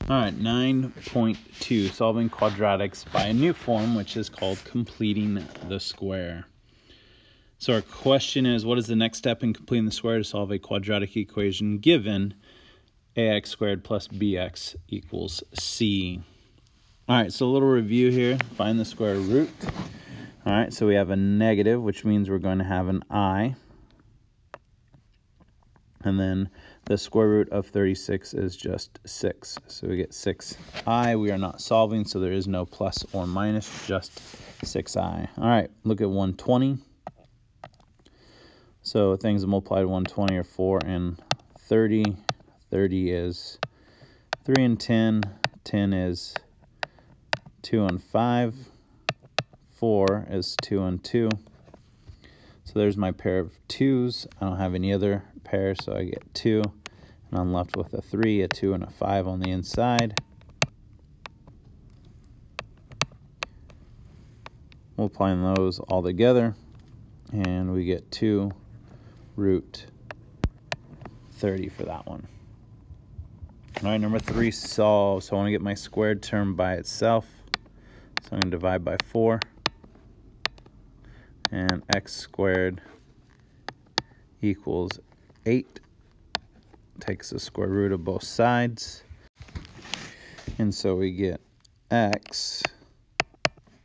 All right, 9.2, solving quadratics by a new form, which is called completing the square. So our question is, what is the next step in completing the square to solve a quadratic equation given ax squared plus bx equals c? All right, so a little review here. Find the square root. All right, so we have a negative, which means we're going to have an I. And then the square root of 36 is just 6. So we get 6i. We are not solving, so there is no plus or minus, just 6i. All right, look at 120. So things that multiply to 120 are 4 and 30. 30 is 3 and 10. 10 is 2 and 5. 4 is 2 and 2. So there's my pair of 2's. I don't have any other pairs, so I get 2. And I'm left with a 3, a 2, and a 5 on the inside. Multiplying those all together, and we get 2 root 30 for that one. All right, number 3, solve. So I want to get my squared term by itself. So I'm going to divide by 4. And x squared equals 8. Takes the square root of both sides. And so we get x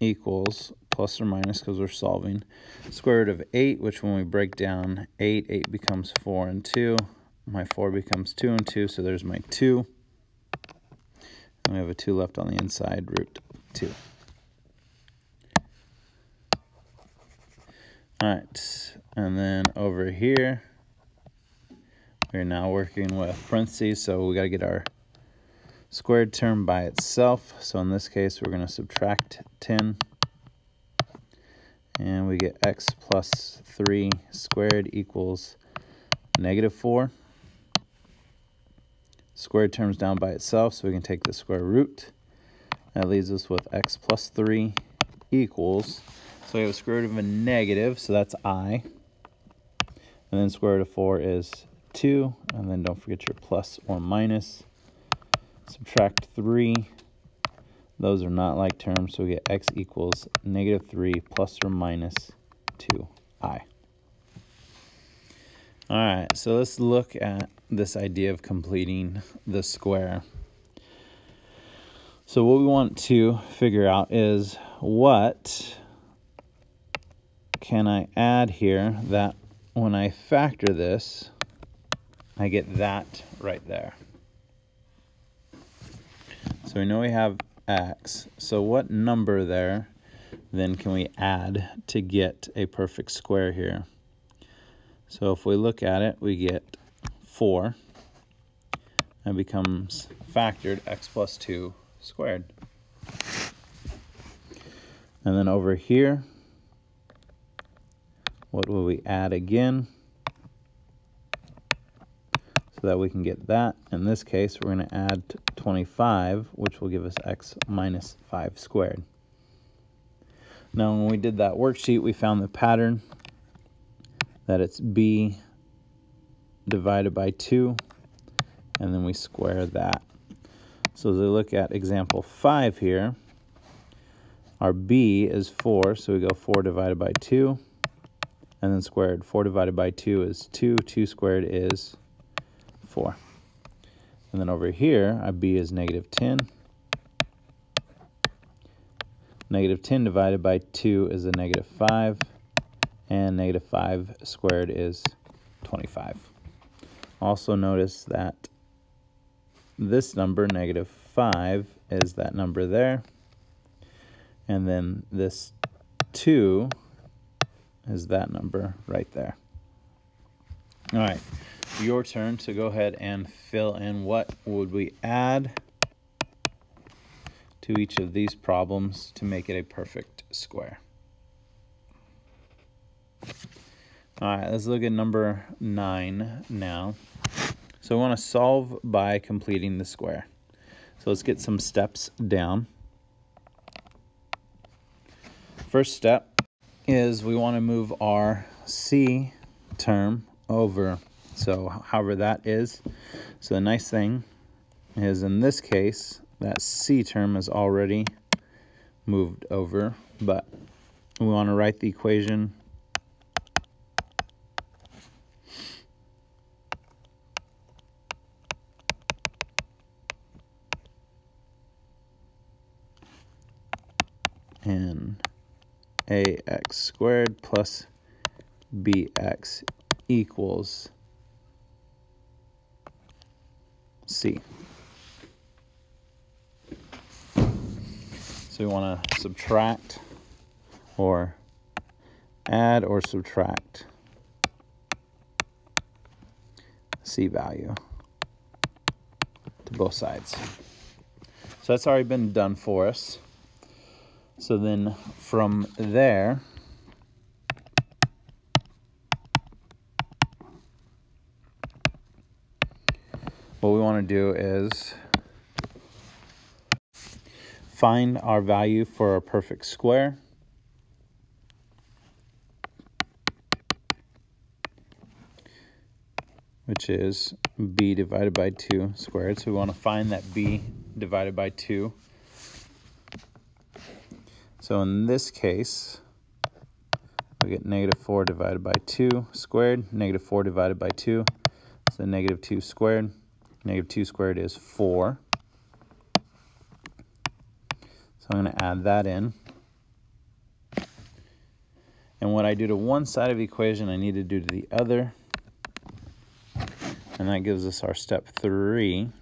equals plus or minus, because we're solving, square root of 8, which when we break down 8 becomes 4 and 2. My 4 becomes 2 and 2, so there's my 2. And we have a 2 left on the inside, root 2. All right, and then over here, we're now working with parentheses, so we got to get our squared term by itself. So in this case, we're going to subtract 10, and we get x plus 3 squared equals negative 4. Squared term's down by itself, so we can take the square root. That leaves us with x plus 3 equals, so we have a square root of a negative, so that's I. And then square root of 4 is 2. And then don't forget your plus or minus. Subtract 3. Those are not like terms, so we get x equals negative 3 plus or minus 2i. All right, so let's look at this idea of completing the square. So what we want to figure out is, what can I add here that when I factor this, I get that right there. So we know we have x. So what number there then can we add to get a perfect square here? So if we look at it, we get 4. That becomes factored x plus 2 squared. And then over here, what will we add again so that we can get that? In this case, we're going to add 25, which will give us x minus 5 squared. Now, when we did that worksheet, we found the pattern that it's b divided by 2, and then we square that. So as we look at example 5 here, our b is 4, so we go 4 divided by 2. And then squared. 4 divided by 2 is 2. 2 squared is 4. And then over here, our b is negative 10. Negative 10 divided by 2 is a negative 5. And negative 5 squared is 25. Also notice that this number, negative 5, is that number there. And then this 2 is that number right there. All right, your turn to go ahead and fill in what would we add to each of these problems to make it a perfect square. All right, let's look at number 9 now. So we want to solve by completing the square. So let's get some steps down. First step is we want to move our c term over. So however that is. So the nice thing is in this case, that c term is already moved over, but we want to write the equation in ax squared plus bx equals c. So we want to subtract or add or subtract c value to both sides. So that's already been done for us. So then from there, what we want to do is find our value for a perfect square. Which is b divided by 2 squared. So we want to find that b divided by 2. So in this case, we get negative 4 divided by 2 squared. Negative 4 divided by 2, so negative 2 squared. Negative 2 squared is 4. So I'm going to add that in. And what I do to one side of the equation, I need to do to the other. And that gives us our step 3.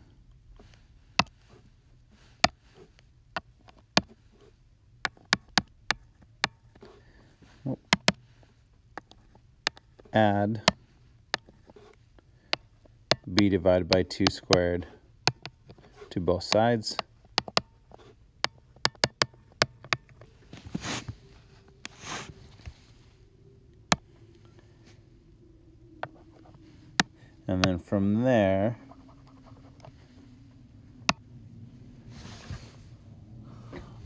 Add b divided by 2 squared to both sides. And then from there,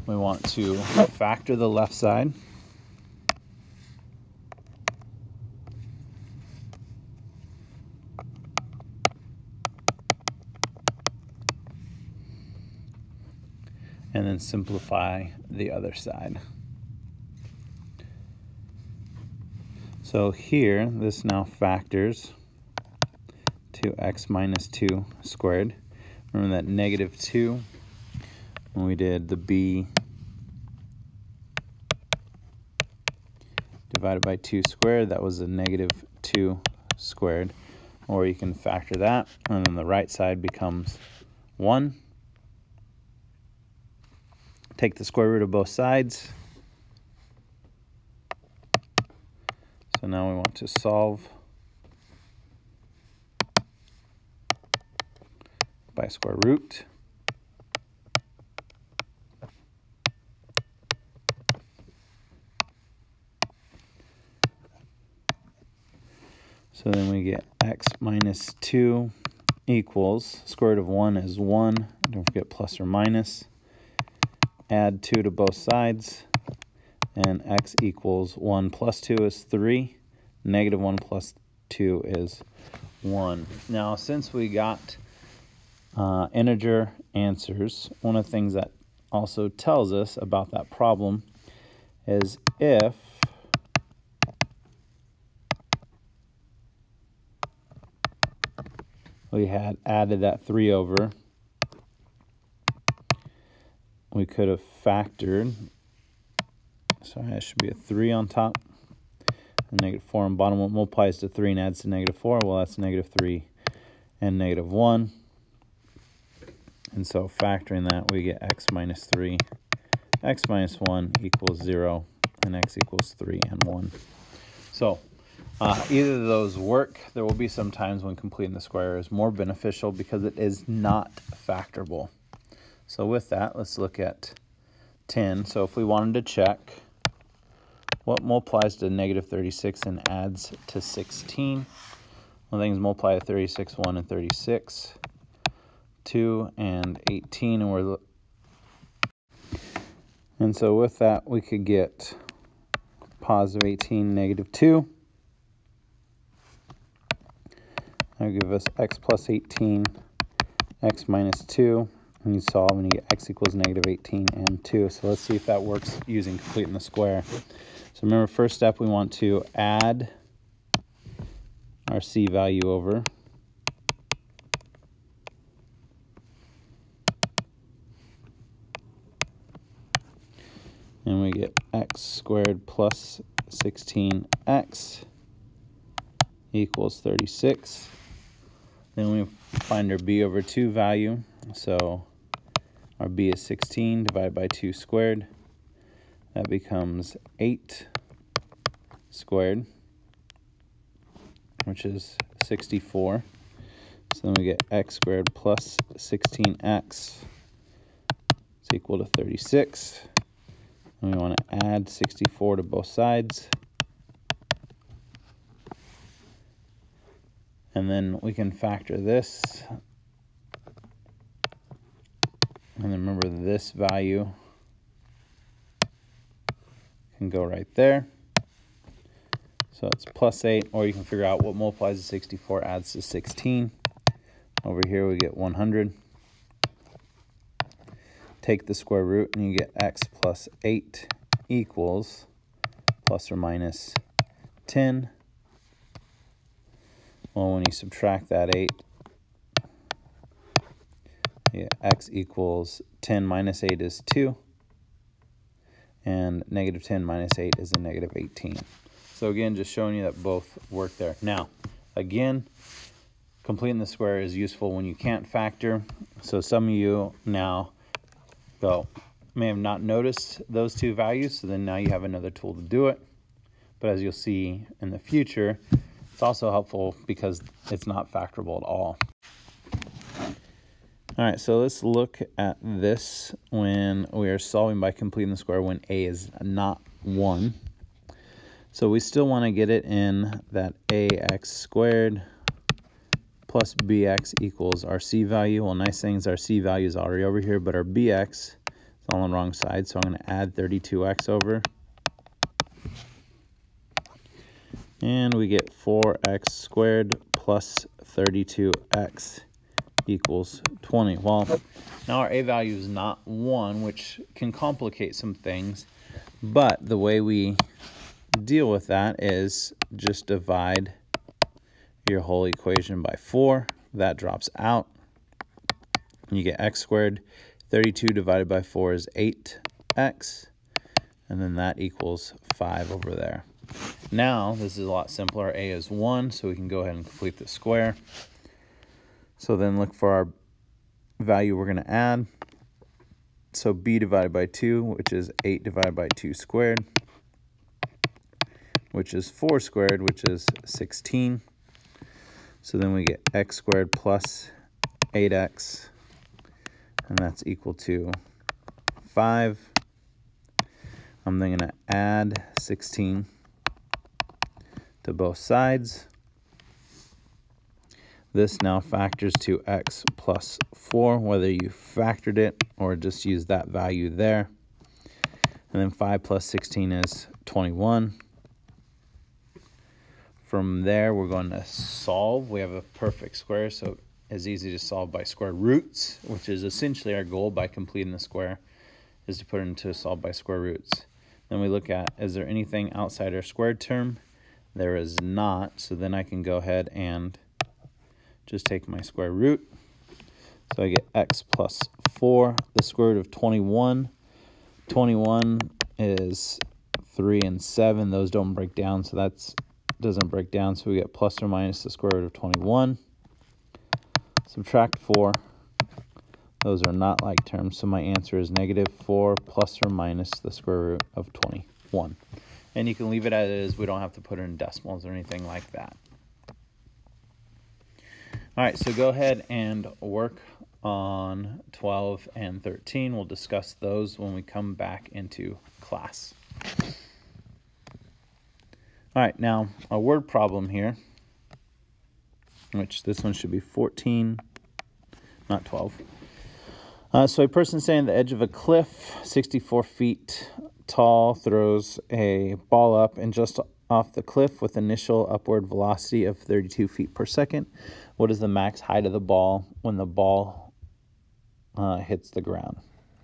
we want to factor the left side. And then simplify the other side. So here, this now factors to x minus 2 squared. Remember that negative 2, when we did the b divided by 2 squared, that was a negative 2 squared. Or you can factor that, and then the right side becomes 1. Take the square root of both sides. So now we want to solve by square root. So then we get x minus 2 equals, square root of 1 is 1. Don't forget plus or minus. Add 2 to both sides. And x equals 1 plus 2 is 3. Negative 1 plus 2 is 1. Now, since we got integer answers, one of the things that also tells us about that problem is if we had added that 3 over, we could have factored, sorry, that should be a 3 on top, and negative 4 on bottom. What multiplies to 3 and adds to negative 4? Well, that's negative 3 and negative 1. And so factoring that, we get x minus 3, x minus 1 equals 0, and x equals 3 and 1. So either of those work. There will be some times when completing the square is more beneficial because it is not factorable. So with that, let's look at 10. So if we wanted to check what multiplies to negative 36 and adds to 16, well, things multiply to 36, 1, and 36, 2, and 18, and so with that, we could get positive 18, negative 2. That'll give us x plus 18 x minus 2, and you solve and you get x equals negative 18 and 2. So let's see if that works using completing the square. So remember, first step, we want to add our c value over. And we get x squared plus 16x equals 36. Then we find our b over 2 value. So our b is 16 divided by 2 squared. That becomes 8 squared, which is 64. So then we get x squared plus 16x is equal to 36. And we want to add 64 to both sides. And then we can factor this. And then remember, this value can go right there. So it's plus 8, or you can figure out what multiplies to 64 adds to 16. Over here we get 100. Take the square root and you get x plus 8 equals plus or minus 10. Well, when you subtract that 8, you get x equals 10 minus 8 is 2. And negative 10 minus 8 is a negative 18. So again, just showing you that both work there. Now, again, completing the square is useful when you can't factor. So some of you now may have not noticed those two values, so then now you have another tool to do it. But as you'll see in the future, it's also helpful because it's not factorable at all. All right, so let's look at this when we are solving by completing the square when a is not 1. So we still want to get it in that ax squared plus bx equals our c value. Well, nice thing is our c value is already over here, but our bx is all on the wrong side, so I'm going to add 32x over. And we get 4x squared plus 32x equals 20. Well, now our a value is not 1, which can complicate some things, but the way we deal with that is just divide your whole equation by 4. That drops out. You get x squared. 32 divided by 4 is 8x, and then that equals 5 over there. Now, this is a lot simpler. A is 1, so we can go ahead and complete the square. So then look for our value we're going to add. So b divided by 2, which is 8 divided by 2 squared, which is 4 squared, which is 16. So then we get x squared plus 8x, and that's equal to 5. I'm then going to add 16 to both sides. This now factors to x plus 4, whether you factored it or just use that value there. And then 5 plus 16 is 21. From there, we're going to solve. We have a perfect square, so it's easy to solve by square roots, which is essentially our goal by completing the square, is to put it into solve by square roots. Then we look at, is there anything outside our squared term? There is not, so then I can go ahead and just take my square root. So I get x plus 4, the square root of 21. 21 is 3 and 7. Those don't break down, so that doesn't break down. So we get plus or minus the square root of 21. Subtract 4. Those are not like terms, so my answer is negative 4 plus or minus the square root of 21. And you can leave it as it is. We don't have to put it in decimals or anything like that. All right, so go ahead and work on 12 and 13. We'll discuss those when we come back into class. All right, now a word problem here, which this one should be 14, not 12. So a person standing at the edge of a cliff, 64 feet tall, throws a ball up and just off the cliff with initial upward velocity of 32 feet per second. What is the max height of the ball when the ball hits the ground.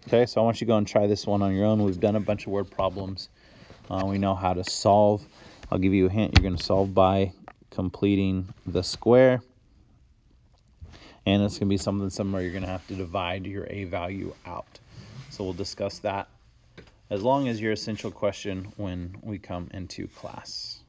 Okay, so I want you to go and try this one on your own. We've done a bunch of word problems. We know how to solve. I'll give you a hint. You're going to solve by completing the square. And it's going to be something similar. You're going to have to divide your a value out. So we'll discuss that as long as your essential question when we come into class.